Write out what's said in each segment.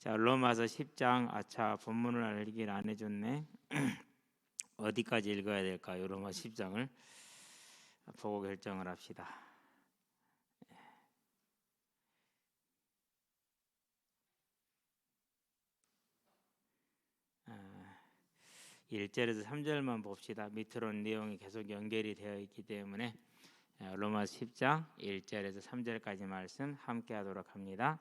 자, 로마서 10장. 아차, 본문을 알리길 안 해줬네. 어디까지 읽어야 될까요? 로마 10장을 보고 결정을 합시다. 1절에서 3절만 봅시다. 밑으로 내용이 계속 연결이 되어 있기 때문에 로마 10장 1절에서 3절까지 말씀 함께 하도록 합니다.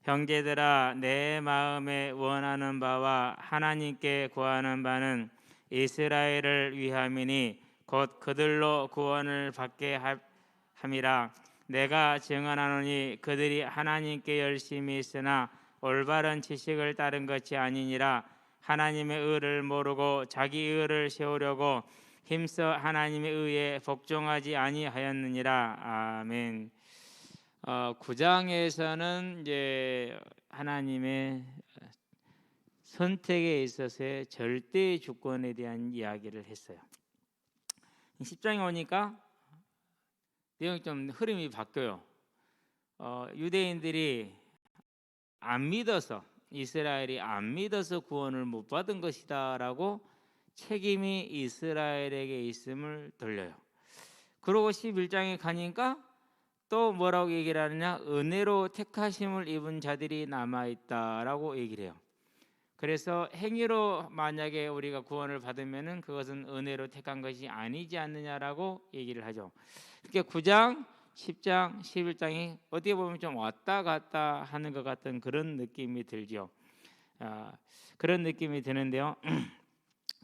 형제들아, 내 마음에 원하는 바와 하나님께 구하는 바는 이스라엘을 위함이니 곧 그들로 구원을 받게 함이라. 내가 증언하노니 그들이 하나님께 열심히 있으나 올바른 지식을 따른 것이 아니니라. 하나님의 의를 모르고 자기 의를 세우려고 힘써 하나님의 의에 복종하지 아니하였느니라. 아멘. 9장에서는 이제 하나님의 선택에 있어서의 절대 주권에 대한 이야기를 했어요. 10장에 오니까 내용이 좀 흐름이 바뀌어요. 유대인들이 안 믿어서, 이스라엘이 안 믿어서 구원을 못 받은 것이다라고 책임이 이스라엘에게 있음을 돌려요. 그러고 11장에 가니까 또 뭐라고 얘기를 하느냐? 은혜로 택하심을 입은 자들이 남아있다라고 얘기를 해요. 그래서 행위로 만약에 우리가 구원을 받으면은 그것은 은혜로 택한 것이 아니지 않느냐라고 얘기를 하죠. 그러니까 9장, 10장, 11장이 어떻게 보면 좀 왔다 갔다 하는 것 같은 그런 느낌이 들죠. 그런 느낌이 드는데요.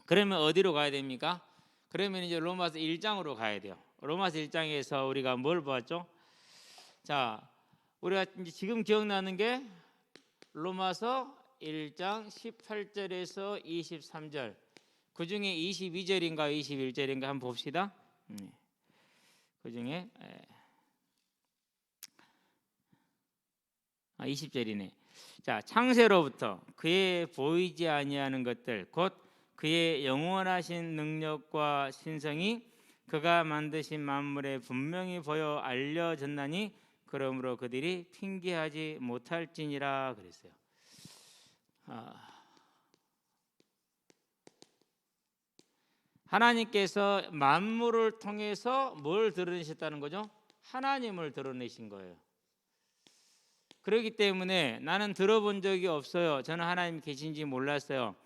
그러면 어디로 가야 됩니까? 그러면 이제 로마서 1장으로 가야 돼요. 로마서 1장에서 우리가 뭘 보았죠? 자, 우리가 이제 지금 기억나는 게 로마서 1장 18절에서 23절, 그 중에 22절인가 21절인가 한번 봅시다. 그 중에 20절이네. 자, 창세로부터 그의 보이지 아니하는 것들 곧 그의 영원하신 능력과 신성이 그가 만드신 만물에 분명히 보여 알려졌나니 그러므로 그들이 핑계하지 못할지니라 그랬어요. 하나님께서 만물을 통해서 뭘 드러내셨다는 거죠? 하나님을 드러내신 거예요. 그렇기 때문에 나는 들어본 적이 없어요, 저는 하나님 계신지 몰랐어요,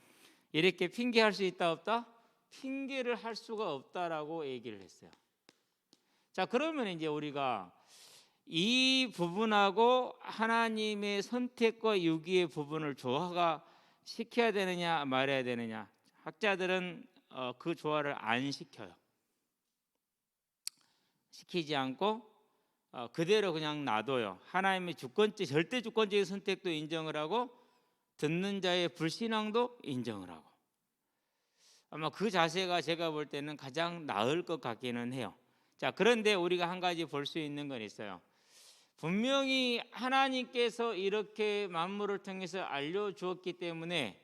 이렇게 핑계할 수 있다 없다? 핑계를 할 수가 없다라고 얘기를 했어요. 자, 그러면 이제 우리가 이 부분하고 하나님의 선택과 유기의 부분을 조화가 시켜야 되느냐 말아야 되느냐, 학자들은 그 조화를 안 시켜요. 시키지 않고 그대로 그냥 놔둬요. 하나님의 주권적, 절대 주권적인 선택도 인정을 하고 듣는 자의 불신앙도 인정을 하고, 아마 그 자세가 제가 볼 때는 가장 나을 것 같기는 해요. 자, 그런데 우리가 한 가지 볼 수 있는 건 있어요. 분명히 하나님께서 이렇게 만물을 통해서 알려주었기 때문에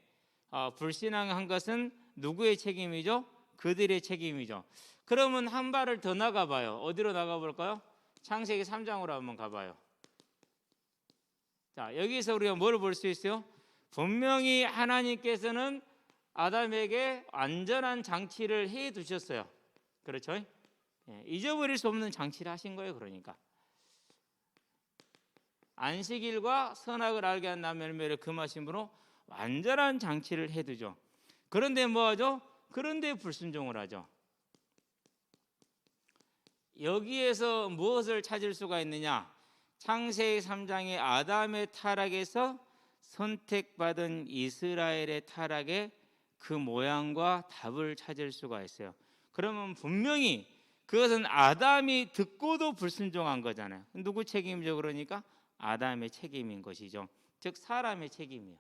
불신앙한 것은 누구의 책임이죠? 그들의 책임이죠. 그러면 한 발을 더 나가봐요. 어디로 나가볼까요? 창세기 3장으로 한번 가봐요. 자, 여기서 우리가 뭘 볼 수 있어요? 분명히 하나님께서는 아담에게 안전한 장치를 해 두셨어요. 그렇죠? 잊어버릴 수 없는 장치를 하신 거예요. 그러니까 안식일과 선악을 알게 한 나멜매를 금하심으로 완전한 장치를 해두죠. 그런데 뭐하죠? 그런데 불순종을 하죠. 여기에서 무엇을 찾을 수가 있느냐? 창세기 3장의 아담의 타락에서 선택받은 이스라엘의 타락의 그 모양과 답을 찾을 수가 있어요. 그러면 분명히 그것은 아담이 듣고도 불순종한 거잖아요. 누구 책임이죠? 그러니까 아담의 책임인 것이죠. 즉 사람의 책임이에요.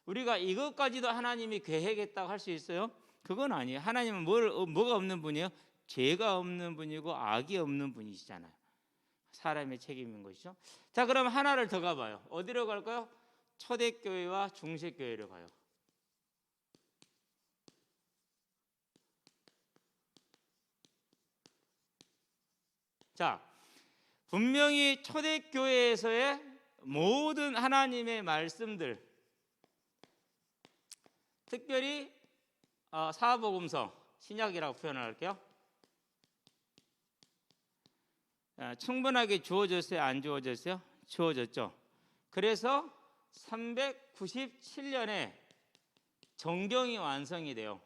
우리가 이것까지도 하나님이 계획했다고 할 수 있어요? 그건 아니에요. 하나님은 뭐가 없는 분이에요? 죄가 없는 분이고 악이 없는 분이시잖아요. 사람의 책임인 것이죠. 자, 그럼 하나를 더 가봐요. 어디로 갈까요? 초대교회와 중세교회로 가요. 자, 분명히 초대교회에서의 모든 하나님의 말씀들, 특별히 사복음서, 신약이라고 표현을 할게요. 충분하게 주어졌어요? 안 주어졌어요? 주어졌죠. 그래서 397년에 정경이 완성이 돼요.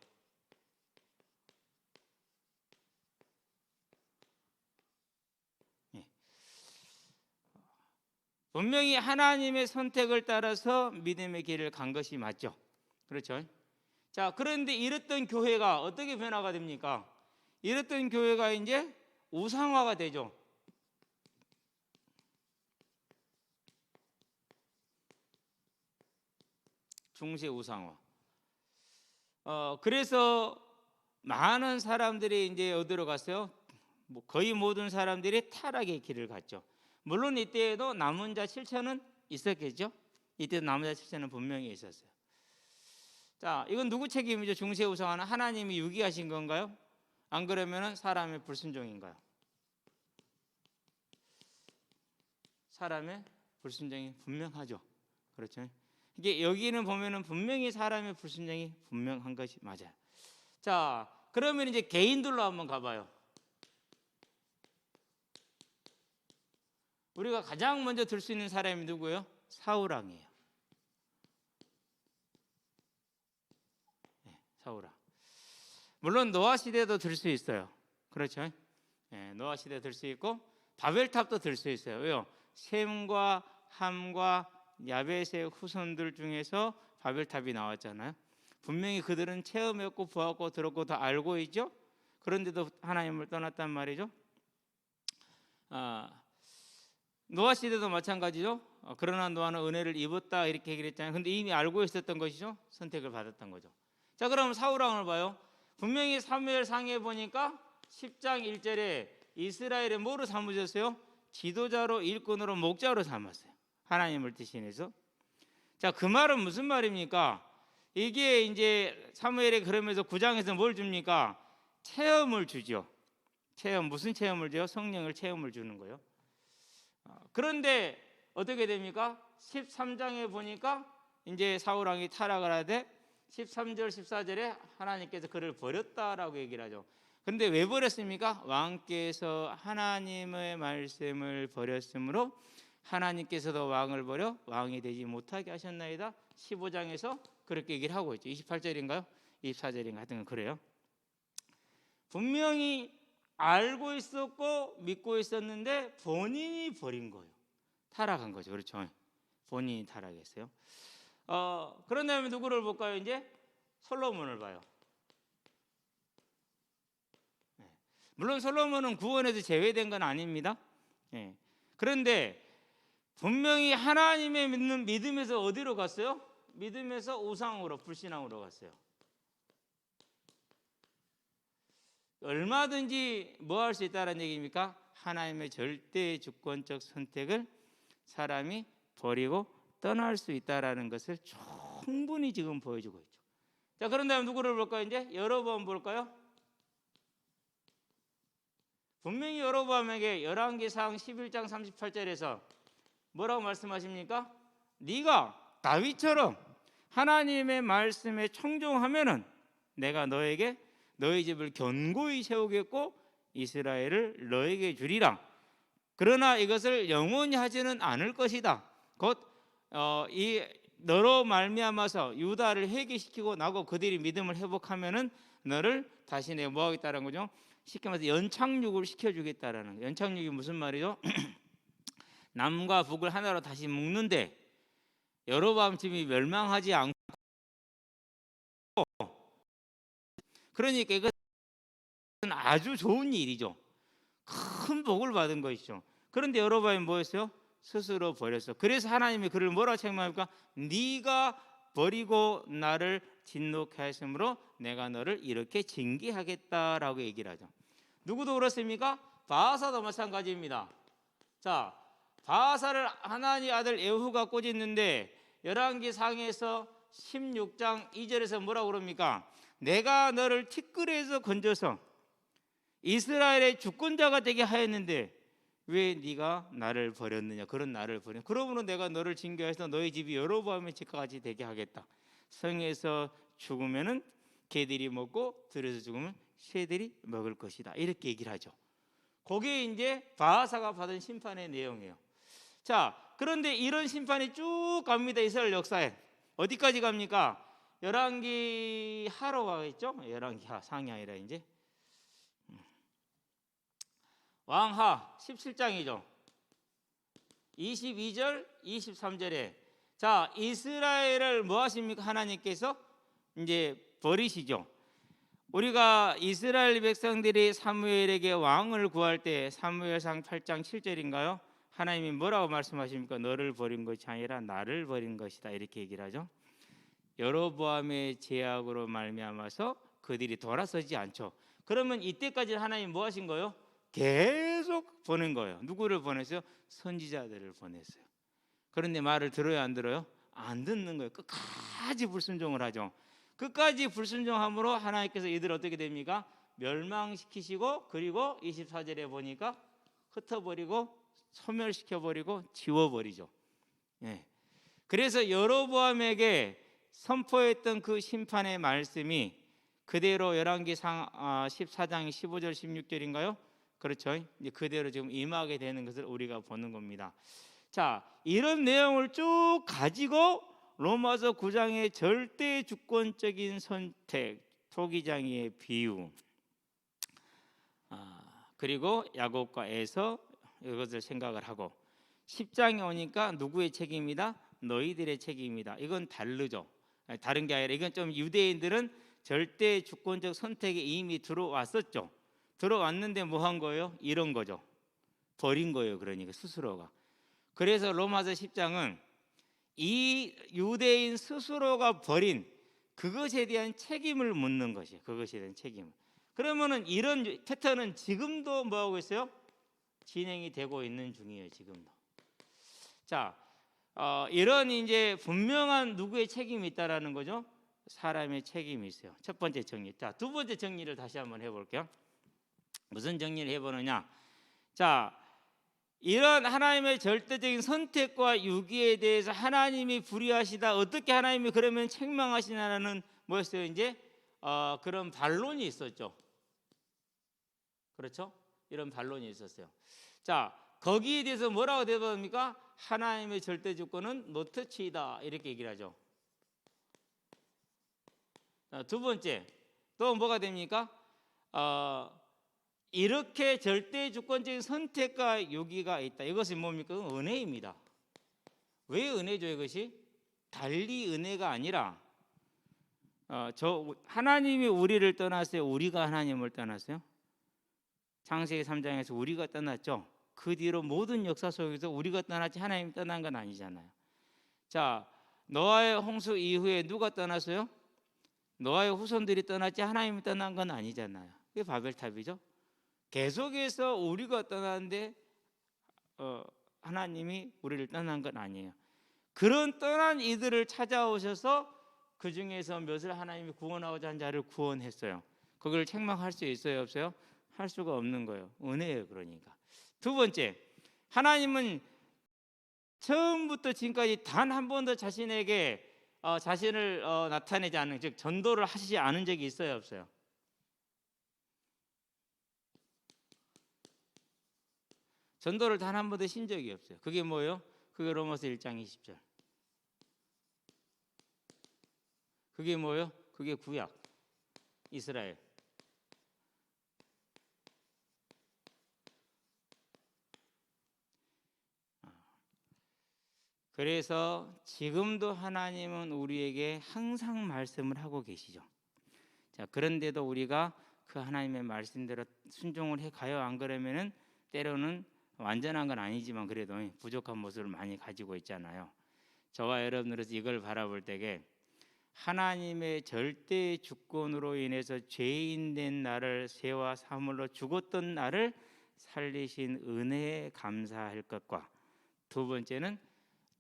분명히 하나님의 선택을 따라서 믿음의 길을 간 것이 맞죠. 그렇죠. 자, 그런데 이랬던 교회가 어떻게 변화가 됩니까? 이랬던 교회가 이제 우상화가 되죠. 중세 우상화. 그래서 많은 사람들이 이제 어디로 갔어요? 거의 모든 사람들이 타락의 길을 갔죠. 물론 이때에도 남은 자 7천은 있었겠죠. 이때도 남은 자 7천은 분명히 있었어요. 자, 이건 누구 책임이죠? 중세 우상화는 하나님이 유기하신 건가요? 안 그러면은 사람의 불순종인가요? 사람의 불순종이 분명하죠. 그렇죠. 이게 여기는 보면은 분명히 사람의 불순종이 분명한 것이 맞아요. 자, 그러면 이제 개인들로 한번 가봐요. 우리가 가장 먼저 들 수 있는 사람이 누구예요? 사울왕이에요. 네, 사울왕. 물론 노아 시대도 들 수 있어요. 그렇죠? 네, 노아 시대 들 수 있고 바벨탑도 들 수 있어요. 왜요? 셈과 함과 야벳의 후손들 중에서 바벨탑이 나왔잖아요. 분명히 그들은 체험했고 보았고 들었고 다 알고 있죠. 그런데도 하나님을 떠났단 말이죠. 노아 시대도 마찬가지죠. 그러나 노아는 은혜를 입었다 이렇게 얘기를 했잖아요. 근데 이미 알고 있었던 것이죠. 선택을 받았던 거죠. 자, 그럼 사울왕을 봐요. 분명히 사무엘상에 보니까 10장 1절에 이스라엘의 뭐로 삼으셨어요? 지도자로, 일꾼으로, 목자로 삼았어요. 하나님을 대신해서. 자, 그 말은 무슨 말입니까? 이게 이제 사무엘이 그러면서 9장에서 뭘 줍니까? 체험을 주죠. 체험, 무슨 체험을 줘요? 성령을 체험을 주는 거예요. 그런데 어떻게 됩니까? 13장에 보니까 이제 사울왕이 타락을 하되 13절 14절에 하나님께서 그를 버렸다라고 얘기를 하죠. 그런데 왜 버렸습니까? 왕께서 하나님의 말씀을 버렸으므로 하나님께서도 왕을 버려 왕이 되지 못하게 하셨나이다. 15장에서 그렇게 얘기를 하고 있죠. 28절인가요? 24절인가 하여튼 그래요. 분명히 알고 있었고 믿고 있었는데 본인이 버린 거예요. 타락한 거죠. 그렇죠. 본인이 타락했어요. 그런 다음에 누구를 볼까요? 이제 솔로몬을 봐요. 물론 솔로몬은 구원에서 제외된 건 아닙니다. 그런데 분명히 하나님의 믿는 믿음에서 어디로 갔어요? 믿음에서 우상으로, 불신앙으로 갔어요. 얼마든지 뭐 할 수 있다는 얘기입니까? 하나님의 절대 주권적 선택을 사람이 버리고 떠날 수 있다라는 것을 충분히 지금 보여주고 있죠. 자, 그런 다음에 누구를 볼까요? 이제 여로보암 볼까요? 분명히 여로보암에게 열왕기상 11장 38절에서 뭐라고 말씀하십니까? 네가 다윗처럼 하나님의 말씀에 청종하면은 내가 너에게 너희 집을 견고히 세우겠고 이스라엘을 너에게 주리라. 그러나 이것을 영원히 하지는 않을 것이다. 곧 이 너로 말미암아서 유다를 회개시키고 나고 그들이 믿음을 회복하면은 너를 다시 내가 뭐 하겠다는 거죠? 쉽게 말해서 연착륙을 시켜주겠다라는 거예요. 연착륙이 무슨 말이죠? 남과 북을 하나로 다시 묶는데 여로보암 집이 멸망하지 않고, 그러니까 이것은 아주 좋은 일이죠. 큰 복을 받은 것이죠. 그런데 여로보암이 뭐였어요? 스스로 버렸어. 그래서 하나님이 그를 뭐라고 책망합니까? 네가 버리고 나를 진노케 하였으므로 내가 너를 이렇게 징계하겠다라고 얘기를 하죠. 누구도 그렇습니까? 바하사도 마찬가지입니다. 자, 바하사를 하나님 아들 에후가 꼬집는데 열왕기상에서 16장 2절에서 뭐라고 그럽니까? 내가 너를 티끌에서 건져서 이스라엘의 주권자가 되게 하였는데 왜 네가 나를 버렸느냐, 그런 나를 버려. 그러므로 내가 너를 징계해서 너희 집이 여로보암의 집과 같이 되게 하겠다. 성에서 죽으면은 개들이 먹고 들에서 죽으면 새들이 먹을 것이다. 이렇게 얘기를 하죠. 그게 이제 바하사가 받은 심판의 내용이에요. 자, 그런데 이런 심판이 쭉 갑니다. 이스라엘 역사에 어디까지 갑니까? 열왕기 하로 가겠죠? 열왕기 하, 상이 아니라 이제 왕하 17장이죠. 22절, 23절에 자, 이스라엘을 뭐 하십니까? 하나님께서 이제 버리시죠. 우리가 이스라엘 백성들이 사무엘에게 왕을 구할 때 사무엘상 8장 7절인가요? 하나님이 뭐라고 말씀하십니까? 너를 버린 것이 아니라 나를 버린 것이다. 이렇게 얘기를 하죠. 여로보암의 죄악으로 말미암아서 그들이 돌아서지 않죠. 그러면 이때까지 하나님 뭐 하신 거예요? 계속 보낸 거예요. 누구를 보냈어요? 선지자들을 보냈어요. 그런데 말을 들어요, 안 들어요? 안 듣는 거예요. 끝까지 불순종을 하죠. 끝까지 불순종함으로 하나님께서 이들 어떻게 됩니까? 멸망시키시고, 그리고 24절에 보니까 흩어버리고 소멸시켜버리고 지워버리죠. 예. 그래서 여로보암에게 선포했던 그 심판의 말씀이 그대로 열왕기상 14장 15절 16절인가요? 그렇죠. 이제 그대로 지금 임하게 되는 것을 우리가 보는 겁니다. 자, 이런 내용을 쭉 가지고 로마서 9장의 절대 주권적인 선택, 토기장이의 비유, 그리고 야곱과 에서 이것을 생각을 하고 10장에 오니까 누구의 책임이다? 너희들의 책임이다. 이건 다르죠. 다른 게 아니라 이건 좀 유대인들은 절대 주권적 선택에 이미 들어왔었죠. 들어왔는데 뭐 한 거예요? 이런 거죠. 버린 거예요. 그러니까 스스로가. 그래서 로마서 10장은 이 유대인 스스로가 버린 그것에 대한 책임을 묻는 것이에요. 그것에 대한 책임을. 그러면은 이런 패턴은 지금도 뭐 하고 있어요? 진행이 되고 있는 중이에요. 지금도. 자, 이런 이제 분명한 누구의 책임이 있다라는 거죠. 사람의 책임이 있어요. 첫 번째 정리. 자, 두 번째 정리를 다시 한번 해볼게요. 무슨 정리를 해보느냐? 자, 이런 하나님의 절대적인 선택과 유기에 대해서 하나님이 불의하시다. 어떻게 하나님이 그러면 책망하시냐는 뭐였어요? 이제 그런 반론이 있었죠. 그렇죠? 이런 반론이 있었어요. 자, 거기에 대해서 뭐라고 대답합니까? 하나님의 절대 주권은 노터치이다. 이렇게 얘기를 하죠. 자, 두 번째, 또 뭐가 됩니까? 이렇게 절대 주권적인 선택과 유기가 있다. 이것이 뭡니까? 은혜입니다. 왜 은혜죠? 이것이 달리 은혜가 아니라 하나님이 우리를 떠났어요? 우리가 하나님을 떠났어요? 창세기 3장에서 우리가 떠났죠. 그 뒤로 모든 역사 속에서 우리가 떠났지 하나님이 떠난 건 아니잖아요. 자, 노아의 홍수 이후에 누가 떠났어요? 노아의 후손들이 떠났지 하나님이 떠난 건 아니잖아요. 그게 바벨탑이죠. 계속해서 우리가 떠나는데 하나님이 우리를 떠난 건 아니에요. 그런 떠난 이들을 찾아오셔서 그 중에서 몇을 하나님이 구원하고자 한 자를 구원했어요. 그걸 책망할 수 있어요, 없어요? 할 수가 없는 거예요. 은혜예요. 그러니까. 두 번째, 하나님은 처음부터 지금까지 단 한 번도 자신에게 자신을 나타내지 않은, 즉 전도를 하시지 않은 적이 있어요, 없어요? 전도를 단 한 번도 신 적이 없어요. 그게 뭐예요? 그게 로마서 1장 20절. 그게 뭐예요? 그게 구약 이스라엘. 그래서 지금도 하나님은 우리에게 항상 말씀을 하고 계시죠. 자, 그런데도 우리가 그 하나님의 말씀대로 순종을 해 가요. 안 그러면은 때로는 완전한 건 아니지만 그래도 부족한 모습을 많이 가지고 있잖아요. 저와 여러분들은 이걸 바라볼 때에 하나님의 절대 주권으로 인해서 죄인 된 나를 새와 사물로 죽었던 나를 살리신 은혜에 감사할 것과, 두 번째는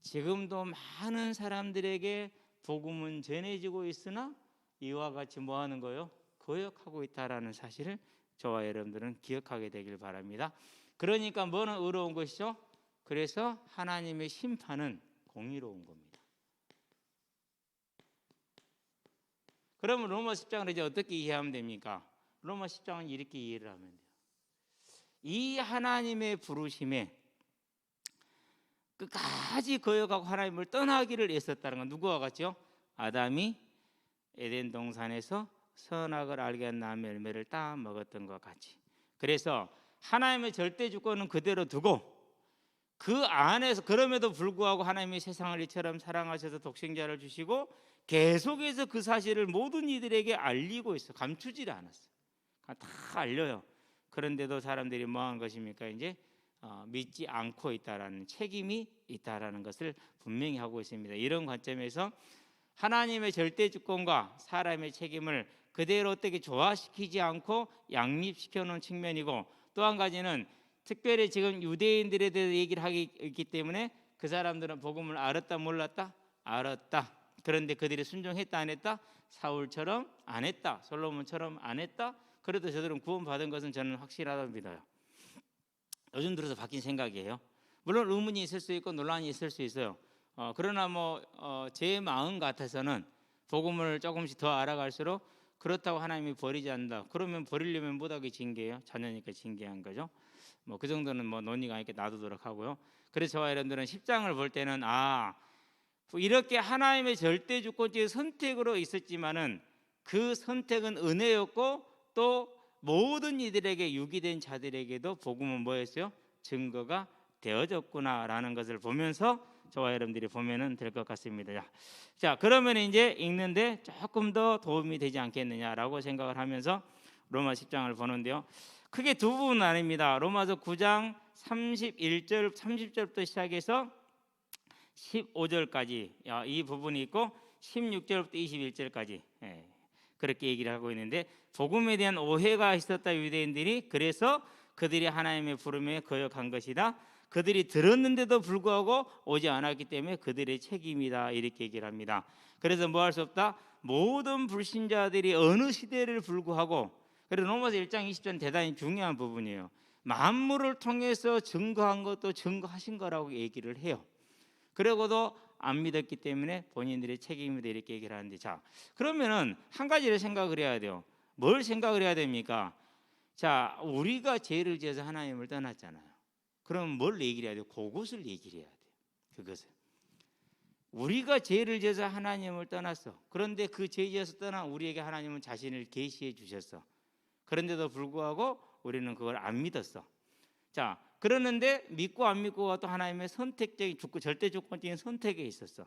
지금도 많은 사람들에게 복음은 전해지고 있으나 이와 같이 뭐 하는 거예요? 거역하고 있다라는 사실을 저와 여러분들은 기억하게 되길 바랍니다. 그러니까 뭐는 의로운 것이죠? 그래서 하나님의 심판은 공의로운 겁니다. 그러면 로마 10장을 이제 어떻게 이해하면 됩니까? 로마 10장은 이렇게 이해를 하면 돼요. 이 하나님의 부르심에 끝까지 거역하고 하나님을 떠나기를 애썼다는 건 누구와 같죠? 아담이 에덴 동산에서 선악을 알게 한 나무의 열매를 따 먹었던 것 같이. 그래서 하나님의 절대 주권은 그대로 두고 그 안에서 그럼에도 불구하고 하나님이 세상을 이처럼 사랑하셔서 독생자를 주시고 계속해서 그 사실을 모든 이들에게 알리고 있어. 감추지를 않았어. 다 알려요. 그런데도 사람들이 뭐 하는 것입니까? 이제 믿지 않고 있다라는 책임이 있다라는 것을 분명히 하고 있습니다. 이런 관점에서 하나님의 절대 주권과 사람의 책임을 그대로 어떻게 조화시키지 않고 양립시켜 놓은 측면이고, 또 한 가지는 특별히 지금 유대인들에 대해서 얘기를 하기 있기 때문에 그 사람들은 복음을 알았다 몰랐다? 알았다. 그런데 그들이 순종했다 안 했다? 사울처럼 안 했다. 솔로몬처럼 안 했다. 그래도 저들은 구원받은 것은 저는 확실하다고 믿어요. 요즘 들어서 바뀐 생각이에요. 물론 의문이 있을 수 있고 논란이 있을 수 있어요. 그러나 제 마음 같아서는 복음을 조금씩 더 알아갈수록 그렇다고 하나님이 버리지 않는다. 그러면 버리려면 못하게 징계예요. 자녀니까 징계한 거죠. 그 정도는 논의가 있게 놔두도록 하고요. 그래서 저와 여러분들은 10장을 볼 때는 이렇게 하나님의 절대 주권적인 선택으로 있었지만은 그 선택은 은혜였고 또 모든 이들에게 유기된 자들에게도 복음은 뭐였어요? 증거가 되어졌구나라는 것을 보면서 저와 여러분들이 보면은 될 것 같습니다. 자, 그러면 이제 읽는데 조금 더 도움이 되지 않겠느냐라고 생각을 하면서 로마 10장을 보는데요. 크게 두 부분 나뉩니다. 로마서 9장 31절, 30절부터 시작해서 15절까지 이 부분이 있고 16절부터 21절까지 그렇게 얘기를 하고 있는데, 복음에 대한 오해가 있었다 유대인들이. 그래서 그들이 하나님의 부름에 거역한 것이다. 그들이 들었는데도 불구하고 오지 않았기 때문에 그들의 책임이다, 이렇게 얘기를 합니다. 그래서 뭐 할 수 없다? 모든 불신자들이 어느 시대를 불구하고, 그래서 로마서 1장 20절 대단히 중요한 부분이에요. 만물을 통해서 증거한 것도 증거하신 거라고 얘기를 해요. 그러고도 안 믿었기 때문에 본인들의 책임이다, 이렇게 얘기를 하는데, 자, 그러면은 한 가지를 생각을 해야 돼요. 뭘 생각을 해야 됩니까? 자, 우리가 죄를 지어서 하나님을 떠났잖아요. 그럼 뭘 얘기를 해야 돼요? 그것을 얘기를 해야 돼요. 그것을. 우리가 죄를 지어서 하나님을 떠났어. 그런데 그 죄 지어서 떠난 우리에게 하나님은 자신을 계시해 주셨어. 그런데도 불구하고 우리는 그걸 안 믿었어. 자, 그러는데 믿고 안 믿고가 또 하나님의 선택적인 절대 조건적인 선택에 있었어.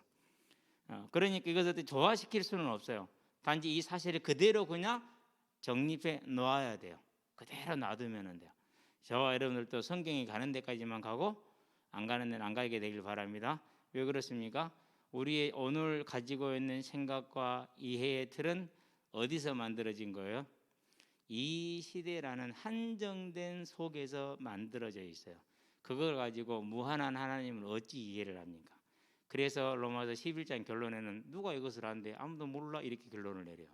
그러니까 이것을 조화시킬 수는 없어요. 단지 이 사실을 그대로 그냥 정립해 놓아야 돼요. 그대로 놔두면 돼요. 저와 여러분들도 성경이 가는 데까지만 가고 안 가는 데는 안 가게 되길 바랍니다. 왜 그렇습니까? 우리의 오늘 가지고 있는 생각과 이해의 틀은 어디서 만들어진 거예요? 이 시대라는 한정된 속에서 만들어져 있어요. 그걸 가지고 무한한 하나님을 어찌 이해를 합니까? 그래서 로마서 11장 결론에는 누가 이것을 아는데 아무도 몰라, 이렇게 결론을 내려요.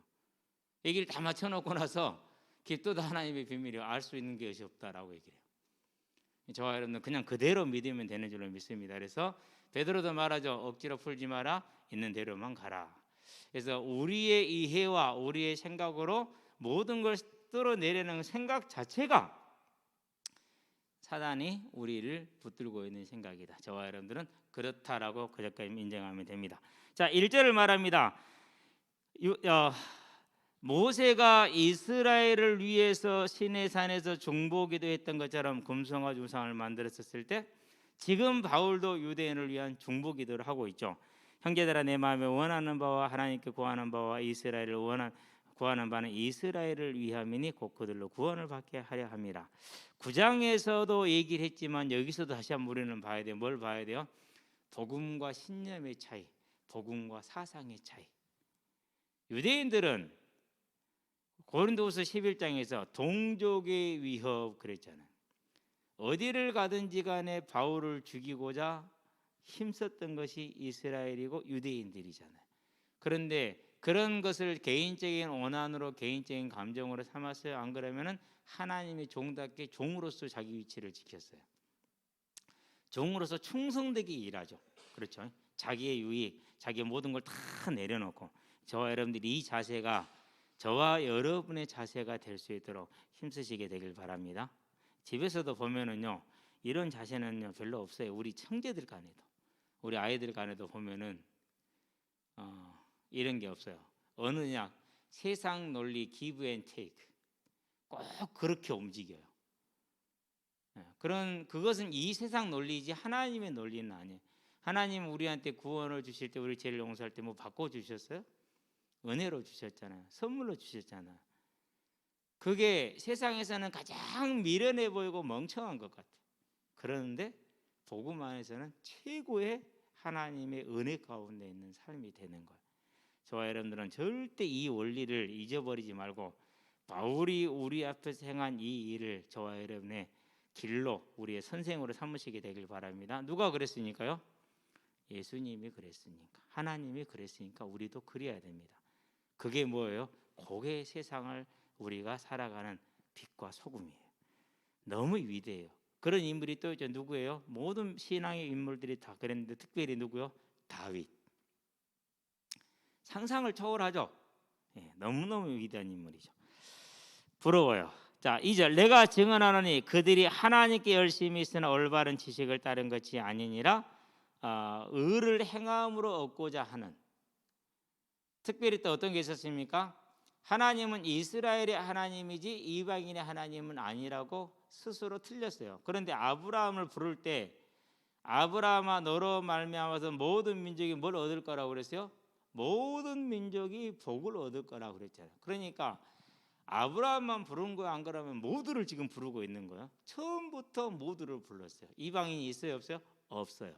얘기를 다 맞춰놓고 나서 깊도다 하나님의 비밀을 알 수 있는 것이 없다라고 얘기해요. 저와 여러분은 그냥 그대로 믿으면 되는 줄로 믿습니다. 그래서 베드로도 말하죠. 억지로 풀지 마라, 있는 대로만 가라. 그래서 우리의 이해와 우리의 생각으로 모든 걸 뚫어내려는 생각 자체가 사단이 우리를 붙들고 있는 생각이다. 저와 여러분들은 그렇다라고 그저까지 인정하면 됩니다. 자, 1절을 말합니다. 모세가 이스라엘을 위해서 시내산에서 중보기도 했던 것처럼 금송아지 우상을 만들었을 때 지금 바울도 유대인을 위한 중보기도를 하고 있죠. 형제들아, 내 마음에 원하는 바와 하나님께 구하는 바와 이스라엘을 구하는 바는 이스라엘을 위함이니 곧 그들로 구원을 받게 하려 함이라. 9장에서도 얘기를 했지만 여기서도 다시 한번 우리는 봐야 돼요. 뭘 봐야 돼요? 복음과 신념의 차이, 복음과 사상의 차이. 유대인들은 고린도후서 11장에서 동족의 위협 그랬잖아요. 어디를 가든지 간에 바울을 죽이고자 힘썼던 것이 이스라엘이고 유대인들이잖아요. 그런데 그런 것을 개인적인 원한으로 개인적인 감정으로 삼았어요? 안 그러면은 하나님의 종답게 종으로서 자기 위치를 지켰어요. 종으로서 충성되게 일하죠. 그렇죠? 자기의 유익, 자기의 모든 걸 다 내려놓고 저와 여러분들이 이 자세가 저와 여러분의 자세가 될 수 있도록 힘쓰시게 되길 바랍니다. 집에서도 보면은요, 이런 자세는요 별로 없어요. 우리 형제들 간에도, 우리 아이들 간에도 보면은 이런 게 없어요. 어느냐, 세상 논리 give and take 꼭 그렇게 움직여요. 그것은 이 세상 논리이지 하나님의 논리는 아니에요. 하나님 우리한테 구원을 주실 때, 우리 죄를 용서할 때 뭐 바꿔 주셨어요? 은혜로 주셨잖아요. 선물로 주셨잖아요. 그게 세상에서는 가장 미련해 보이고 멍청한 것 같아요. 그런데 복음 안에서는 최고의 하나님의 은혜 가운데 있는 삶이 되는 거예요. 저와 여러분들은 절대 이 원리를 잊어버리지 말고 바울이 우리 앞에서 행한 이 일을 저와 여러분의 길로, 우리의 선생으로 삼으시게 되길 바랍니다. 누가 그랬으니까요? 예수님이 그랬으니까, 하나님이 그랬으니까 우리도 그래야 됩니다. 그게 뭐예요? 그게 세상을 우리가 살아가는 빛과 소금이에요. 너무 위대해요. 그런 인물이 또 이제 누구예요? 모든 신앙의 인물들이 다 그랬는데 특별히 누구요? 다윗. 상상을 초월하죠. 너무너무 위대한 인물이죠. 부러워요. 자, 2절, 내가 증언하노니 그들이 하나님께 열심히 있으나 올바른 지식을 따른 것이 아니니라 의를 행함으로 얻고자 하는. 특별히 또 어떤 게 있었습니까? 하나님은 이스라엘의 하나님이지 이방인의 하나님은 아니라고 스스로 틀렸어요. 그런데 아브라함을 부를 때 아브라함아 너로 말미암아서 모든 민족이 뭘 얻을 거라고 그랬어요? 모든 민족이 복을 얻을 거라고 그랬잖아요. 그러니까 아브라함만 부른 거야, 안 그러면 모두를 지금 부르고 있는 거예요. 처음부터 모두를 불렀어요. 이방인이 있어요, 없어요? 없어요.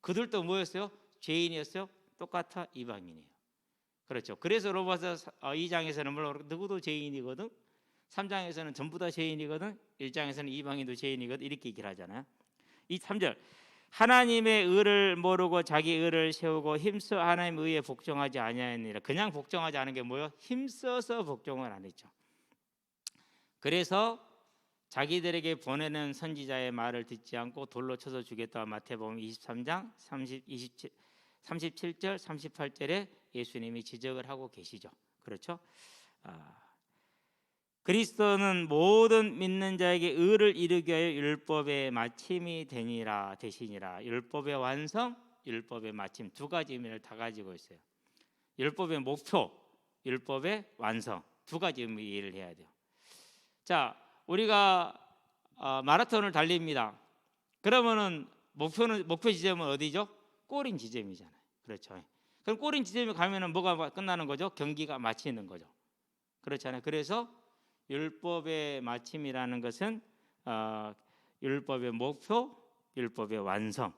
그들도 뭐였어요? 죄인이었어요? 똑같아, 이방인이에요. 그렇죠. 그래서 로마서 2장에서는 물론 누구도 죄인이거든, 3장에서는 전부 다 죄인이거든, 1장에서는 이방인도 죄인이거든, 이렇게 얘기를 하잖아요. 이 3절, 하나님의 의를 모르고 자기 의를 세우고 힘써 하나님의 의에 복종하지 아니하니라. 그냥 복종하지 않은 게 뭐예요? 힘써서 복종을 안 했죠. 그래서 자기들에게 보내는 선지자의 말을 듣지 않고 돌로 쳐서 죽였다. 마태복음 23장 37절 38절에 예수님이 지적을 하고 계시죠. 그렇죠? 그리스도는 모든 믿는 자에게 의를 이루게 하여 율법의 마침이 되시니라. 율법의 완성, 율법의 마침, 두 가지 의미를 다 가지고 있어요. 율법의 목표, 율법의 완성, 두 가지 의미 이해를 해야 돼요. 자, 우리가 마라톤을 달립니다. 그러면은 목표 지점은 어디죠? 골인 지점이잖아요. 그렇죠. 그럼 골인 지점에 가면은 뭐가 끝나는 거죠? 경기가 마치는 거죠. 그렇잖아요. 그래서 율법의 마침이라는 것은 율법의 목표, 율법의 완성을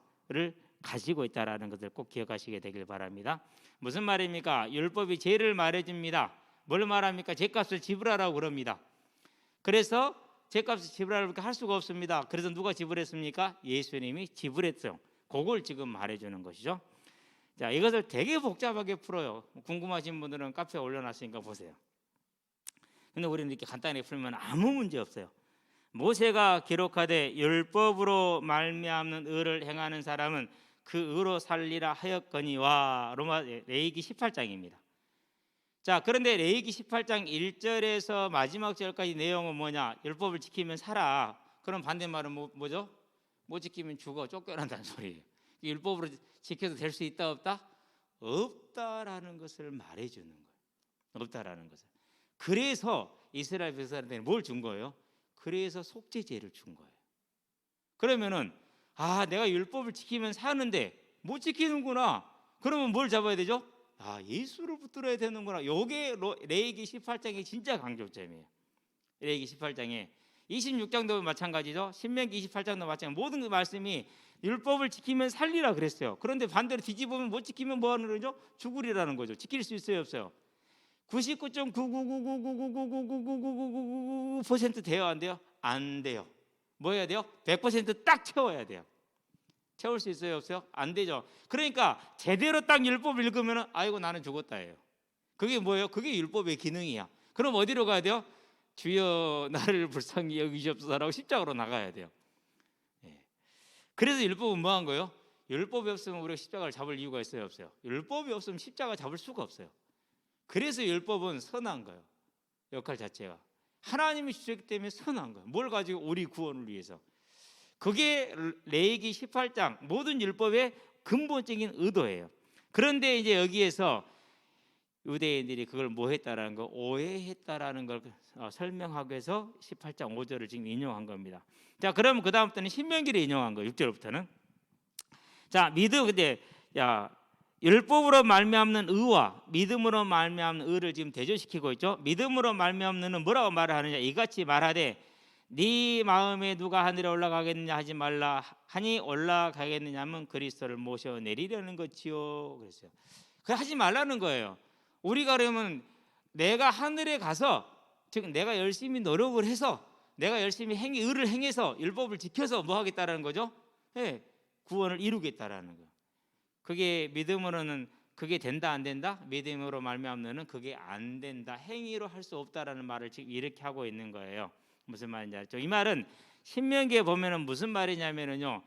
가지고 있다라는 것을 꼭 기억하시게 되길 바랍니다. 무슨 말입니까? 율법이 죄를 말해줍니다. 뭘 말합니까? 죄값을 지불하라고 그럽니다. 그래서 죄값을 지불하라고 할 수가 없습니다. 그래서 누가 지불했습니까? 예수님이 지불했어요. 그걸 지금 말해주는 것이죠. 자, 이것을 되게 복잡하게 풀어요. 궁금하신 분들은 카페에 올려놨으니까 보세요. 근데 우리는 이렇게 간단하게 풀면 아무 문제 없어요. 모세가 기록하되 율법으로 말미암는 의를 행하는 사람은 그 의로 살리라 하였거니와. 레위기 18장입니다. 자, 그런데 레위기 18장 1절에서 마지막 절까지 내용은 뭐냐? 율법을 지키면 살아. 그럼 반대말은 뭐죠? 못 지키면 죽어, 쫓겨난다는 소리예요. 율법으로 지켜도 될 수 있다, 없다? 없다라는 것을 말해주는 거예요. 없다라는 것을. 그래서 이스라엘 백성들한테는 뭘 준 거예요? 그래서 속죄제를 준 거예요. 그러면은 내가 율법을 지키면 사는데 못 지키는구나. 그러면 뭘 잡아야 되죠? 예수를 붙들어야 되는구나. 이게 레위기 18장의 진짜 강조점이에요. 레위기 18장에 26장도 마찬가지죠. 신명기 28장도 마찬가지. 모든 그 말씀이 율법을 지키면 살리라 그랬어요. 그런데 반대로 뒤집으면 못 지키면 뭐 하는 거죠? 죽으리라는 거죠. 지킬 수 있어요, 없어요? 99.99999999999% 돼요, 안 돼요? 안 돼요. 뭐 해야 돼요? 100% 딱 채워야 돼요. 채울 수 있어요, 없어요? 안 되죠. 그러니까 제대로 딱 율법 읽으면 아이고 나는 죽었다예요. 그게 뭐예요? 그게 율법의 기능이야. 그럼 어디로 가야 돼요? 주여 나를 불쌍히 여기시옵소서라고 십자가로 나가야 돼요. 예. 그래서 율법은 뭐 한 거예요? 율법이 없으면 우리가 십자가를 잡을 이유가 있어요, 없어요? 율법이 없으면 십자가 잡을 수가 없어요. 그래서 율법은 선한 거예요. 역할 자체가 하나님이 주셨기 때문에 선한 거예요. 뭘 가지고? 우리 구원을 위해서. 그게 레위기 18장 모든 율법의 근본적인 의도예요. 그런데 이제 여기에서 유대인들이 그걸 뭐 했다라는 거, 오해했다라는 걸 설명하기 위해서 18장 5절을 지금 인용한 겁니다. 자, 그러면 그 다음부터는 신명기를 인용한 거예요. 6절부터는. 자, 믿음. 근데 율법으로 말미암는 의와 믿음으로 말미암는 의를 지금 대조시키고 있죠. 믿음으로 말미암는 의는 뭐라고 말을 하느냐? 이같이 말하되 네 마음에 누가 하늘에 올라가겠느냐 하지 말라 하니 올라가겠느냐 하면 그리스도를 모셔 내리려는 것이요. 그랬어요. 그 하지 말라는 거예요. 우리가 그러면 내가 하늘에 가서, 즉 내가 열심히 노력을 해서, 내가 열심히 의를 행해서 율법을 지켜서 뭐 하겠다라는 거죠? 네, 구원을 이루겠다라는 거. 그게 믿음으로는 그게 된다 안 된다? 믿음으로 말미암는 그게 안 된다. 행위로 할 수 없다라는 말을 지금 이렇게 하고 있는 거예요. 무슨 말인지 알죠? 이 말은 신명기에 보면은 무슨 말이냐면은요.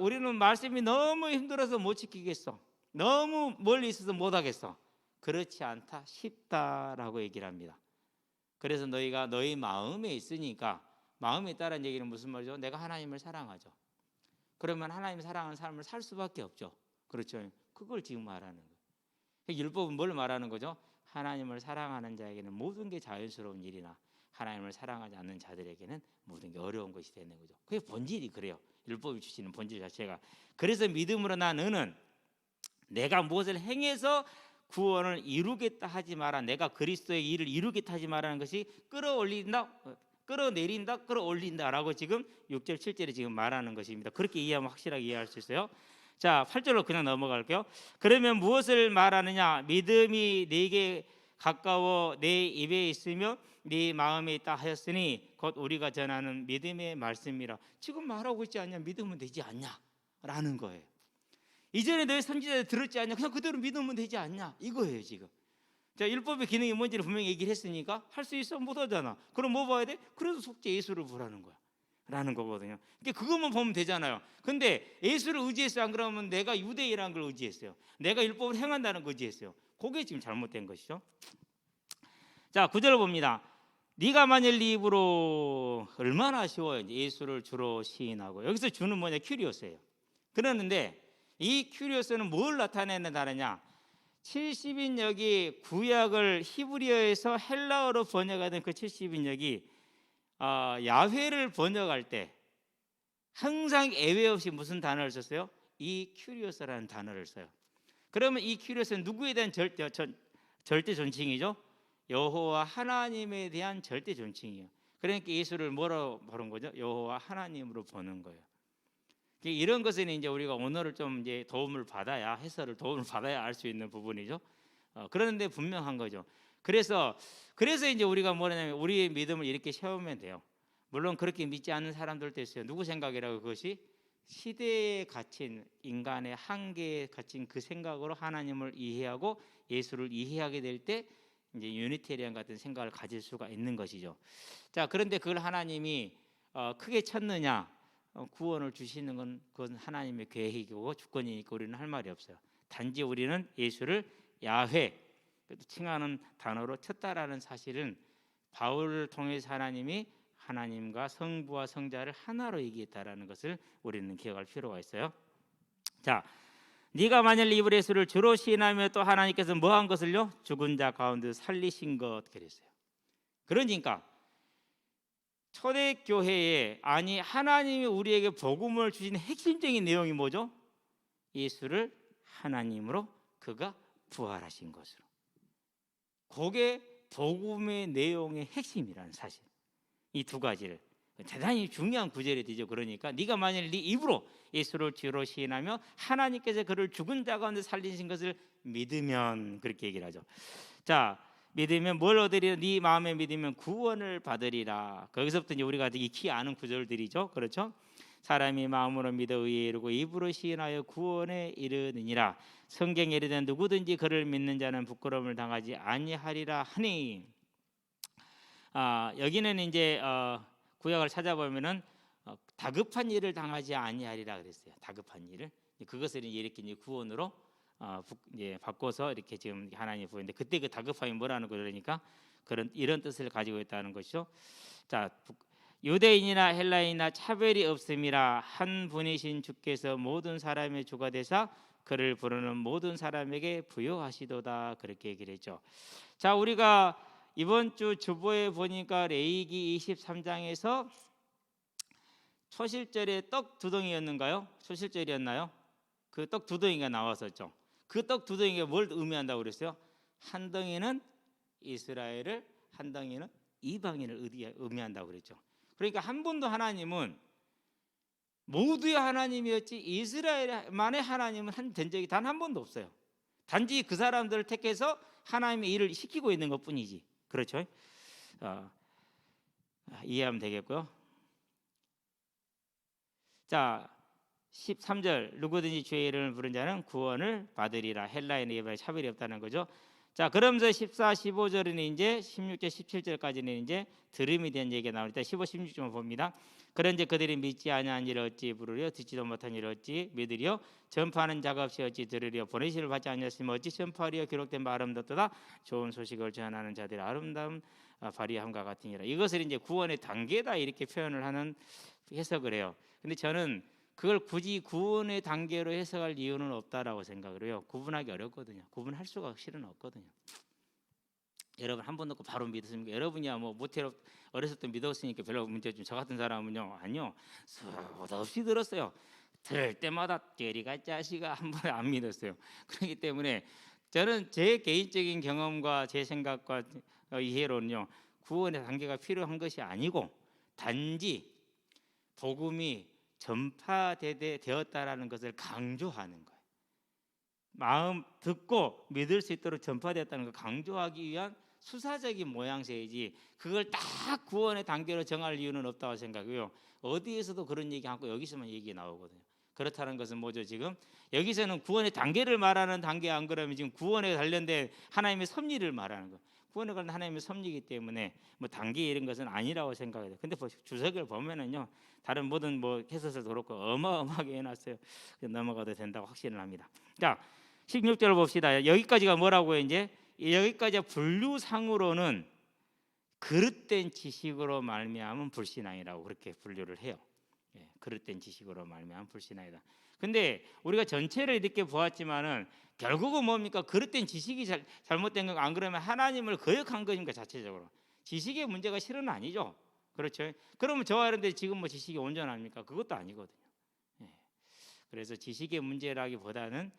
우리는 말씀이 너무 힘들어서 못 지키겠어. 너무 멀리 있어서 못 하겠어. 그렇지 않다, 쉽다라고 얘기를 합니다. 그래서 너희가 너희 마음에 있으니까, 마음에 있다는 얘기는 무슨 말이죠? 내가 하나님을 사랑하죠. 그러면 하나님 사랑하는 삶을 살 수밖에 없죠. 그렇죠? 그걸 지금 말하는 거예요. 율법은 뭘 말하는 거죠? 하나님을 사랑하는 자에게는 모든 게 자연스러운 일이나 하나님을 사랑하지 않는 자들에게는 모든 게 어려운 것이 되는 거죠. 그게 본질이 그래요. 율법이 주시는 본질 자체가. 그래서 믿음으로 너는 내가 무엇을 행해서 구원을 이루겠다 하지 마라. 내가 그리스도의 일을 이루겠다 하지 마라는 것이 끌어올린다, 끌어내린다, 끌어올린다라고 지금 6절 7절에 지금 말하는 것입니다. 그렇게 이해하면 확실하게 이해할 수 있어요. 자, 8절로 그냥 넘어갈게요. 그러면 무엇을 말하느냐? 믿음이 네게 가까워 내 입에 있으며 네 마음에 있다 하였으니 곧 우리가 전하는 믿음의 말씀이라. 지금 말하고 있지 않냐? 믿으면 되지 않냐? 라는 거예요. 이전에 너희 선지자들 들었지 않냐? 그냥 그대로 믿으면 되지 않냐? 이거예요 지금. 자, 율법의 기능이 뭔지를 분명히 얘기를 했으니까 할 수 있어? 못 하잖아. 그럼 뭐 봐야 돼? 그래서 속죄 예수를 보라는 거야 라는 거거든요. 그러니까 그것만 보면 되잖아요. 근데 예수를 의지했어요? 안 그러면 내가 유대인이라는 걸 의지했어요? 내가 율법을 행한다는 걸 의지했어요? 그게 지금 잘못된 것이죠. 자, 9절을 봅니다. 네가 만일 네 입으로, 얼마나 쉬워요. 예수를 주로 시인하고, 여기서 주는 뭐냐? 큐리오스예요. 그러는데 이 큐리오스는 뭘 나타내는 단어냐? 70인역이 구약을 히브리어에서 헬라어로 번역하던 그 70인역이 야훼를 번역할 때 항상 예외 없이 무슨 단어를 썼어요? 이 큐리오스라는 단어를 써요. 그러면 이 큐리오스는 누구에 대한 절대 존칭이죠? 여호와 하나님에 대한 절대 존칭이에요. 그러니까 예수를 뭐라고 부른 거죠? 여호와 하나님으로 보는 거예요. 이런 것은 이제 우리가 언어를 좀 이제 도움을 받아야, 해설을 도움을 받아야 알 수 있는 부분이죠. 그런데 분명한 거죠. 그래서 이제 우리가 뭐냐면 우리의 믿음을 이렇게 세우면 돼요. 물론 그렇게 믿지 않는 사람들도 있어요. 누구 생각이라고? 그것이 시대에 갇힌, 인간의 한계에 갇힌 그 생각으로 하나님을 이해하고 예수를 이해하게 될 때 이제 유니테리안 같은 생각을 가질 수가 있는 것이죠. 자, 그런데 그걸 하나님이 크게 쳤느냐? 구원을 주시는 건 그건 하나님의 계획이고 주권이니까 우리는 할 말이 없어요. 단지 우리는 예수를 야훼, 칭하는 단어로 쳤다라는 사실은 바울을 통해서 하나님이 하나님과 성부와 성자를 하나로 얘기했다라는 것을 우리는 기억할 필요가 있어요. 자, 네가 만일 입으로 예수를 주로 시인하며 또 하나님께서 뭐한 것을요? 죽은 자 가운데 살리신 것 그랬어요. 그러니까 초대교회에, 아니 하나님이 우리에게 복음을 주신 핵심적인 내용이 뭐죠? 예수를 하나님으로 그가 부활하신 것으로. 그게 복음의 내용의 핵심이라는 사실. 이 두 가지를 대단히 중요한 구절이 되죠. 그러니까 네가 만일 네 입으로 예수를 주로 시인하며 하나님께서 그를 죽은 자 가운데 살리신 것을 믿으면, 그렇게 얘기를 하죠. 자, 믿으면 뭘 얻으리라? 네 마음에 믿으면 구원을 받으리라. 거기서부터 이제 우리가 익히 아는 구절들이죠. 그렇죠? 사람이 마음으로 믿어 의에 이르고 입으로 시인하여 구원에 이르느니라. 성경에 이르되 누구든지 그를 믿는 자는 부끄러움을 당하지 아니하리라 하니. 여기는 이제 구약을 찾아보면은 다급한 일을 당하지 아니하리라 그랬어요. 다급한 일을. 그것을 이렇게 이제 구원으로 이제 바꿔서 이렇게 지금 하나님이 보이는데, 그때 그 다급함이 뭐라는 거 그러니까 이런 뜻을 가지고 있다는 것이죠. 자, 유대인이나 헬라인이나 차별이 없음이라 한 분이신 주께서 모든 사람의 주가 되사 그를 부르는 모든 사람에게 부여하시도다, 그렇게 얘기를 했죠. 자, 우리가 이번 주 주보에 보니까 레위기 23장에서 초실절에 떡 두덩이였는가요? 초실절이었나요? 그 떡 두덩이가 나왔었죠. 그 떡 두덩이가 뭘 의미한다고 그랬어요? 한 덩이는 이스라엘을, 한 덩이는 이방인을 의미한다고 그랬죠. 그러니까 한 번도 하나님은 모두의 하나님이었지 이스라엘만의 하나님은 된 적이 단 한 번도 없어요. 단지 그 사람들을 택해서 하나님의 일을 시키고 있는 것뿐이지. 그렇죠? 이해하면 되겠고요. 자, 13절 누구든지 주의 이름을 부른 자는 구원을 받으리라. 헬라인의 예발에 차별이 없다는 거죠. 자, 그러면서 14, 15절은 이제 16절, 17절까지는 이제 들음이 된 얘기가 나오니까 15, 16절만 봅니다. 그런데 그들이 믿지 아니한 일을 어찌 부르려, 듣지도 못한 일을 어찌 믿으려, 전파하는 자가 없이 어찌 들으려, 보내심을 받지 아니하였으면 어찌 전파하리요. 기록된 바 아름답도다. 좋은 소식을 전하는 자들의 아름다움 발휘함과 같으니라. 이것을 이제 구원의 단계다 이렇게 표현을 하는 해석을 해요. 근데 저는 그걸 굳이 구원의 단계로 해석할 이유는 없다라고 생각을 해요. 구분하기 어렵거든요. 구분할 수가 실은 없거든요. 여러분 한 번 넣고 바로 믿었습니까? 여러분이야 뭐 모태로 어렸을 때 믿었으니까 별로 문제 없죠. 저 같은 사람은요, 아니요, 수도 없이 들었어요. 들을 때마다 때리가 자식아 한 번에 안 믿었어요. 그렇기 때문에 저는 제 개인적인 경험과 제 생각과 이해로는요, 구원의 단계가 필요한 것이 아니고 단지 복음이 전파되었다라는 것을 강조하는 거예요. 마음 듣고 믿을 수 있도록 전파되었다는 걸 강조하기 위한 수사적인 모양새이지, 그걸 딱 구원의 단계로 정할 이유는 없다고 생각해요. 어디에서도 그런 얘기하고 여기서만 얘기 나오거든요. 그렇다는 것은 뭐죠? 지금 여기서는 구원의 단계를 말하는 단계, 안 그러면 지금 구원에 관련된 하나님의 섭리를 말하는 거예요. 구원에 관련 하나님의 섭리이기 때문에 뭐 단계 이런 것은 아니라고 생각해요. 근데 주석을 보면은요, 다른 모든 뭐 해설서도 그렇고 어마어마하게 해놨어요. 넘어가도 된다고 확신을 합니다. 자, 16절 봅시다. 여기까지가 뭐라고요? 이제 여기까지 분류상으로는 그릇된 지식으로 말미암은 불신앙이라고 그렇게 분류를 해요. 그릇된 지식으로 말미암은 불신앙이다. 근데 우리가 전체를 이렇게 보았지만은 결국은 뭡니까? 그릇된 지식이 잘못된 거, 안 그러면 하나님을 거역한 것입니까? 자체적으로 지식의 문제가 실은 아니죠. 그렇죠? 그러면 저와 여러분들 지금 뭐 지식이 온전합니까? 그것도 아니거든요. 그래서 지식의 문제라기보다는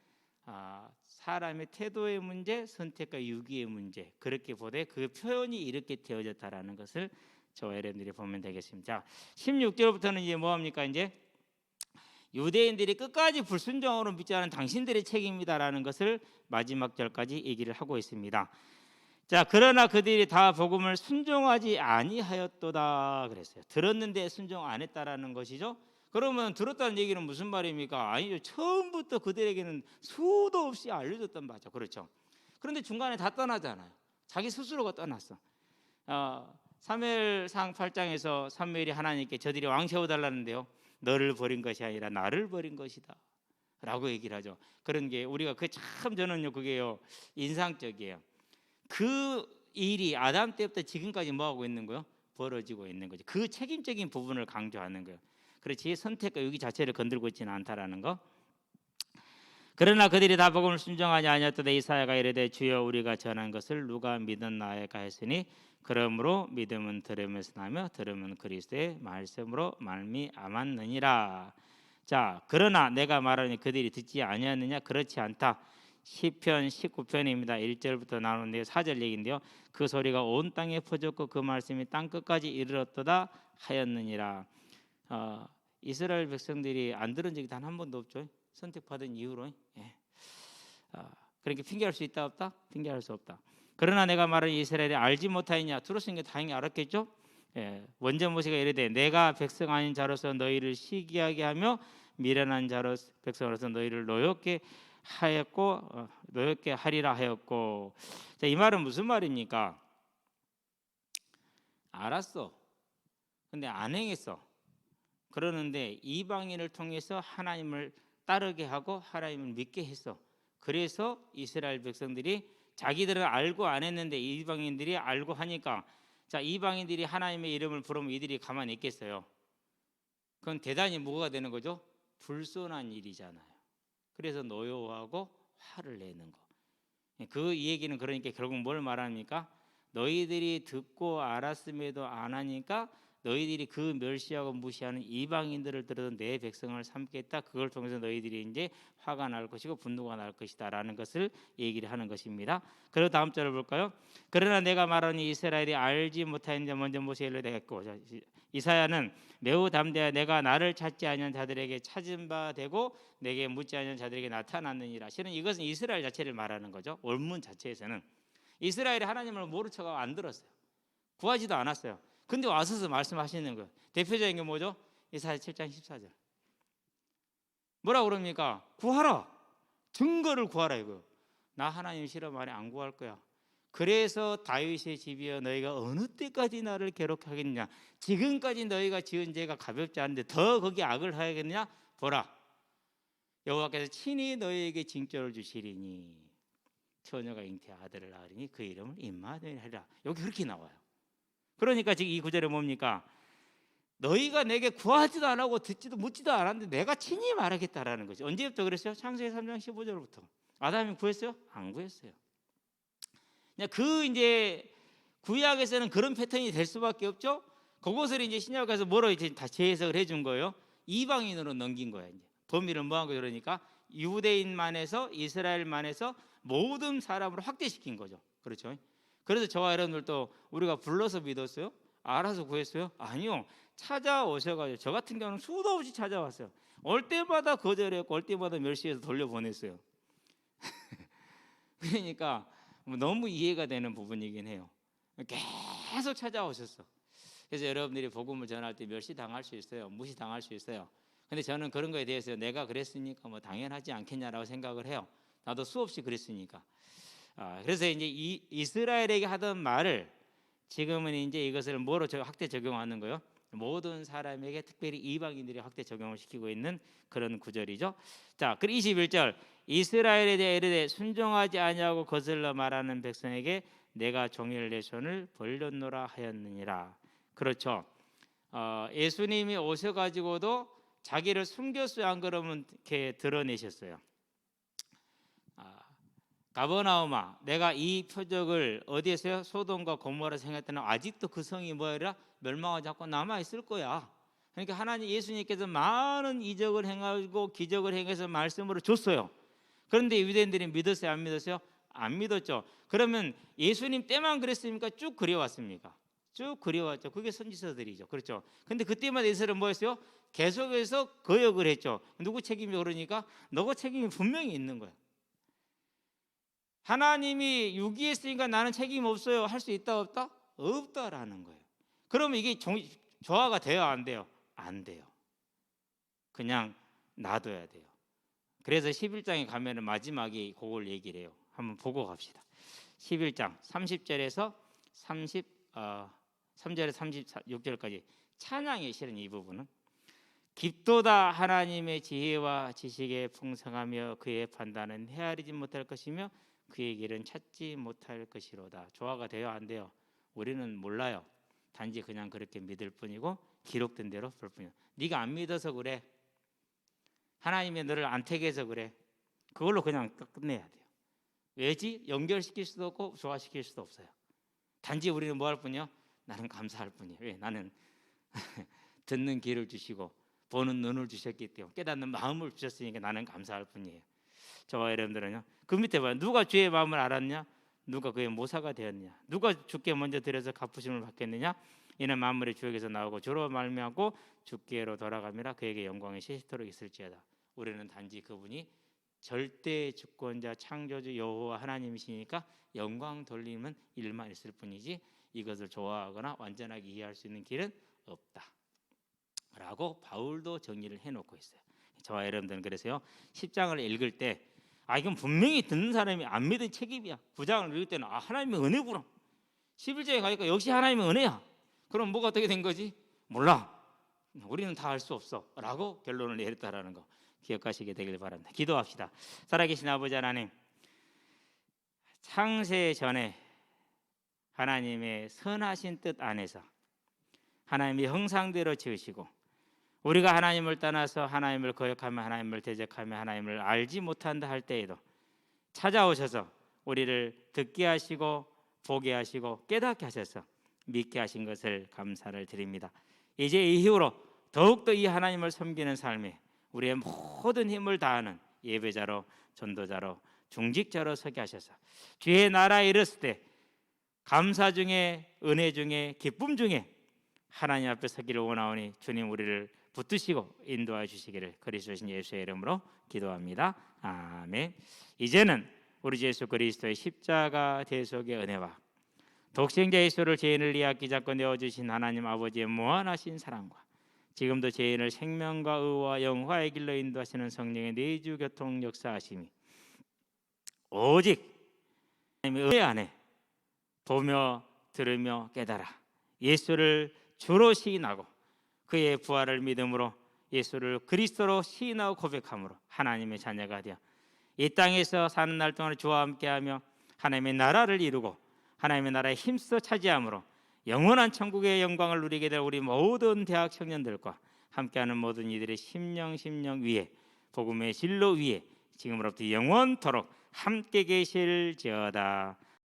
사람의 태도의 문제, 선택과 유기의 문제, 그렇게 보되 그 표현이 이렇게 되어졌다라는 것을 저와 여러분들이 보면 되겠습니다. 자, 16절부터는 이제 뭐합니까? 이제 유대인들이 끝까지 불순종으로 믿지 않은 당신들의 책임이다라는 것을 마지막 절까지 얘기를 하고 있습니다. 자, 그러나 그들이 다 복음을 순종하지 아니하였도다 그랬어요. 들었는데 순종 안 했다라는 것이죠. 그러면 들었다는 얘기는 무슨 말입니까? 아니죠. 처음부터 그들에게는 수도 없이 알려줬단 말이죠. 그렇죠. 그런데 중간에 다 떠나잖아요. 자기 스스로가 떠났어. 사무엘상 8장에서 사무엘이 하나님께 저들이 왕 세워달라는데요, 너를 버린 것이 아니라 나를 버린 것이다 라고 얘기를 하죠. 그런 게 우리가 참 저는요, 그게요 인상적이에요. 그 일이 아담 때부터 지금까지 뭐하고 있는 거예요? 벌어지고 있는 거죠. 그 책임적인 부분을 강조하는 거예요. 그렇지, 선택과 유기 자체를 건들고 있지는 않다라는 거. 그러나 그들이 다 복음을 순종하지 아니하였더니 이사야가 이르되 주여 우리가 전한 것을 누가 믿었나이까 했으니 그러므로 믿음은 들음에서 나며 들음은 그리스도의 말씀으로 말미암았느니라. 자, 그러나 내가 말하니 그들이 듣지 아니하느냐? 그렇지 않다. 시편 19편입니다. 1절부터 나오는데 4절 얘기인데요. 그 소리가 온 땅에 퍼졌고 그 말씀이 땅 끝까지 이르렀도다 하였느니라. 이스라엘 백성들이 안 들은 적이 단 한 번도 없죠. 선택받은 이후로. 그렇게 핑계할 수 있다 없다? 핑계할 수 없다. 그러나 내가 말하는 이스라엘이 알지 못하였냐? 들었으니까 다행히 알았겠죠. 원전 모세가 이르되 내가 백성 아닌 자로서 너희를 시기하게 하며 미련한 자로 백성으로서 너희를 노엽게 하였고 노엽게 하리라 하였고. 자, 이 말은 무슨 말입니까? 알았어. 근데 안 행했어. 그러는데 이방인을 통해서 하나님을 따르게 하고 하나님을 믿게 했어. 그래서 이스라엘 백성들이 자기들은 알고 안 했는데 이방인들이 알고 하니까, 자, 이방인들이 하나님의 이름을 부르면 이들이 가만히 있겠어요? 그건 대단히 뭐가 되는 거죠? 불손한 일이잖아요. 그래서 노여워하고 화를 내는 거. 그 이 얘기는 그러니까 결국 뭘 말합니까? 너희들이 듣고 알았음에도 안 하니까 너희들이 그 멸시하고 무시하는 이방인들을 들어도 내 백성을 삼겠다. 그걸 통해서 너희들이 이제 화가 날 것이고 분노가 날 것이다라는 것을 얘기를 하는 것입니다. 그리고 다음 절을 볼까요? 그러나 내가 말하니 이스라엘이 알지 못하였는데 먼저 모세를 내겠고. 이사야는 매우 담대하여 내가 나를 찾지 아니한 자들에게 찾은 바 되고 내게 묻지 아니한 자들에게 나타났느니라. 실은 이것은 이스라엘 자체를 말하는 거죠. 원문 자체에서는 이스라엘이 하나님을 모른 척하고 안 들었어요. 구하지도 않았어요. 근데 와서서 말씀하시는 거예요. 대표적인 게 뭐죠? 이사야 7장 14절. 뭐라 그럽니까? 구하라. 증거를 구하라 이거. 나 하나님 싫어 말해 안 구할 거야. 그래서 다윗의 집이여 너희가 어느 때까지 나를 괴롭하겠냐? 지금까지 너희가 지은 죄가 가볍지 않은데 더 거기 악을 하야겠냐? 보라. 여호와께서 친히 너희에게 징조를 주시리니 처녀가 잉태 아들을 낳으리니 그 이름을 임마누엘 하리라. 여기 그렇게 나와요. 그러니까 지금 이 구절에 뭡니까? 너희가 내게 구하지도 안 하고 듣지도 묻지도 않았는데 내가 친히 말하겠다라는 거죠. 언제부터 그랬어요? 창세기 3장 15절부터. 아담이 구했어요? 안 구했어요. 그 이제 구약에서는 그런 패턴이 될 수밖에 없죠. 그것을 이제 신약에서 뭐로 이제 다 재해석을 해준 거예요? 이방인으로 넘긴 거예요. 이제 범위를 뭐한 거 그러니까 유대인만에서 이스라엘만에서 모든 사람으로 확대시킨 거죠. 그렇죠? 그래서 저와 여러분들도 우리가 불러서 믿었어요? 알아서 구했어요? 아니요. 찾아오셔가지고 저 같은 경우는 수도 없이 찾아왔어요. 올 때마다 거절했고 올 때마다 멸시해서 돌려보냈어요. 그러니까 너무 이해가 되는 부분이긴 해요. 계속 찾아오셨어. 그래서 여러분들이 복음을 전할 때 멸시당할 수 있어요. 무시당할 수 있어요. 근데 저는 그런 거에 대해서 내가 그랬으니까 뭐 당연하지 않겠냐라고 생각을 해요. 나도 수없이 그랬으니까. 그래서 이제 이스라엘에게 하던 말을 지금은 이제 이것을 뭐로 확대 적용하는 거예요? 모든 사람에게 특별히 이방인들이 확대 적용을 시키고 있는 그런 구절이죠. 자, 그리고 21절 이스라엘에 대해 이르되 순종하지 아니하고 거슬러 말하는 백성에게 내가 종일 내 손을 벌렸노라 하였느니라. 그렇죠. 예수님이 오셔가지고도 자기를 숨겼어요? 안 그러면 이렇게 드러내셨어요? 가버나움아, 내가 이 표적을 어디에서요? 소돔과 고모라 생각했더니 아직도 그 성이 뭐라 멸망하지 않고 남아 있을 거야. 그러니까 하나님 예수님께서 많은 이적을 행하고 기적을 행해서 말씀으로 줬어요. 그런데 유대인들이 믿었어요? 안 믿었어요? 안 믿었죠. 그러면 예수님 때만 그랬습니까? 쭉 그려왔습니까? 쭉 그려왔죠. 그게 선지서들이죠. 그렇죠. 근데 그때마다 이스라엘은 뭐였어요? 계속해서 거역을 했죠. 누구 책임이 그러니까 너가 책임이 분명히 있는 거예요. 하나님이 유기했으니까 나는 책임 없어요. 할 수 있다 없다? 없다라는 거예요. 그러면 이게 조화가 돼요? 안 돼요? 안 돼요. 그냥 놔둬야 돼요. 그래서 11장에 가면은 마지막에 그걸 얘기를 해요. 한번 보고 갑시다. 11장 30절에서 3절에 36절까지 찬양이 실은 이 부분은 깊도다 하나님의 지혜와 지식에 풍성하며 그의 판단은 헤아리지 못할 것이며 그의 길은 찾지 못할 것이로다. 조화가 돼요? 안 돼요? 우리는 몰라요. 단지 그냥 그렇게 믿을 뿐이고 기록된 대로 볼 뿐이에요. 네가 안 믿어서 그래. 하나님이 너를 안 택해서 그래. 그걸로 그냥 끝내야 돼요. 왜지? 연결시킬 수도 없고 조화시킬 수도 없어요. 단지 우리는 뭐 할 뿐이요? 나는 감사할 뿐이에요. 왜? 나는 듣는 귀를 주시고 보는 눈을 주셨기 때문에 깨닫는 마음을 주셨으니까 나는 감사할 뿐이에요. 저와 여러분들은요. 그 밑에 봐요. 누가 주의 마음을 알았냐? 누가 그의 모사가 되었냐? 누가 주께 먼저 드려서 갚으심을 받겠느냐? 이는 만물의 주에게서 나오고 주로 말미암고 주께로 돌아가미라. 그에게 영광이 세시토록 있을지어다. 우리는 단지 그분이 절대 주권자 창조주 여호와 하나님이시니까 영광 돌리는 일만 있을 뿐이지 이것을 좋아하거나 완전하게 이해할 수 있는 길은 없다 라고 바울도 정리를 해놓고 있어요. 저와 여러분들은 그래서요 10장을 읽을 때 이건 분명히 듣는 사람이 안 믿은 책임이야. 9장을 읽을 때는 하나님의 은혜구나. 11장에 가니까 역시 하나님의 은혜야. 그럼 뭐가 어떻게 된 거지? 몰라. 우리는 다 알 수 없어 라고 결론을 내렸다라는 거 기억하시게 되길 바랍니다. 기도합시다. 살아계신 아버지 하나님, 창세 전에 하나님의 선하신 뜻 안에서 하나님의 형상대로 지으시고 우리가 하나님을 떠나서 하나님을 거역하며 하나님을 대적하며 하나님을 알지 못한다 할 때에도 찾아오셔서 우리를 듣게 하시고 보게 하시고 깨닫게 하셔서 믿게 하신 것을 감사를 드립니다. 이제 이후로 더욱더 이 하나님을 섬기는 삶에 우리의 모든 힘을 다하는 예배자로 전도자로 중직자로 서게 하셔서 주의 나라에 이르렀을 때 감사 중에 은혜 중에 기쁨 중에 하나님 앞에 서기를 원하오니 주님 우리를 붙드시고 인도하여 주시기를 그리스도신 예수의 이름으로 기도합니다. 아멘. 이제는 우리 주 예수 그리스도의 십자가 대속의 은혜와 독생자 예수를 죄인을 위하여 기잡고 내어주신 하나님 아버지의 무한하신 사랑과 지금도 죄인을 생명과 의와 영화의 길로 인도하시는 성령의 내주 교통 역사하심이 오직 하나님의 은혜 안에 보며 들으며 깨달아 예수를 주로 시인하고 그의 부활을 믿음으로 예수를 그리스도로 시인하고 고백함으로 하나님의 자녀가 되어 이 땅에서 사는 날 동안 주와 함께하며 하나님의 나라를 이루고 하나님의 나라에 힘써 차지함으로 영원한 천국의 영광을 누리게 될 우리 모든 대학 청년들과 함께하는 모든 이들의 심령 위에 복음의 진로 위에 지금으로부터 영원토록 함께 계실지어다.